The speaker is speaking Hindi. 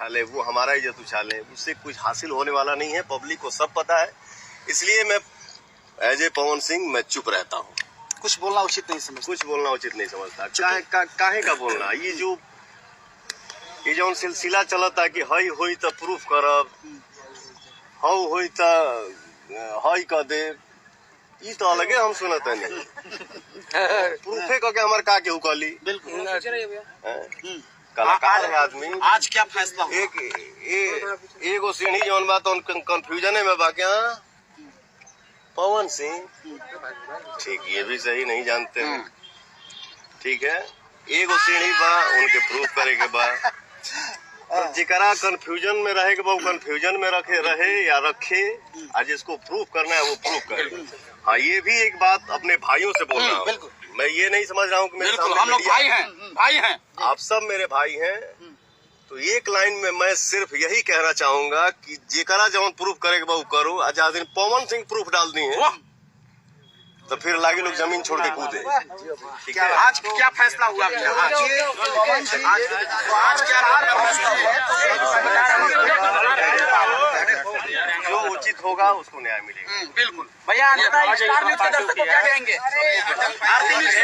उछाले, वो हमारा इज्जत उछाले, उससे कुछ हासिल होने वाला नहीं है। पब्लिक को सब पता है, इसलिए मैं एज ए पवन सिंह मैं चुप रहता हूँ। कुछ बोलना उचित नहीं समझता। काहे का बोलना, ये जो सिलसिला चलता कि हई होई तो प्रूफ करब, हऊ होई तो हई कर दे, ये तो अलगे हम सुनते नहीं। प्रूफे करके हमारे का केहू कहली। बिल्कुल कलाकार है आदमी। आज क्या फैसला हुआ? एगो सीढ़ी जौन बात कंफ्यूजन में बा क्या पवन सिंह, ठीक, ये भी सही नहीं जानते हैं, ठीक है। एगो सीढ़ी बा, उनके प्रूफ करे के बा, जिकरा कंफ्यूजन में रहे के बा कंफ्यूजन में रहे या रखे, आज जिसको प्रूफ करना है वो प्रूफ करे। हाँ, ये भी एक बात अपने भाइयों से बोल रहा हूँ। मैं ये नहीं समझ रहा हूँ कि मेरे सामने हम लोग भाई हैं, आप सब मेरे भाई हैं। तो एक लाइन में मैं सिर्फ यही कहना चाहूंगा कि जेकरा जवन प्रूफ करे के बा करो। आज दिन पवन सिंह प्रूफ डाल दी है तो फिर लागे लोग जमीन छोड़ के कूदे। ठीक है, आज क्या फैसला हुआ? जो उचित होगा उसको न्याय मिलेगा। बिल्कुल भैया, स्टार न्यूज़ के दर्शकों को क्या कहेंगे? आरती न्यूज़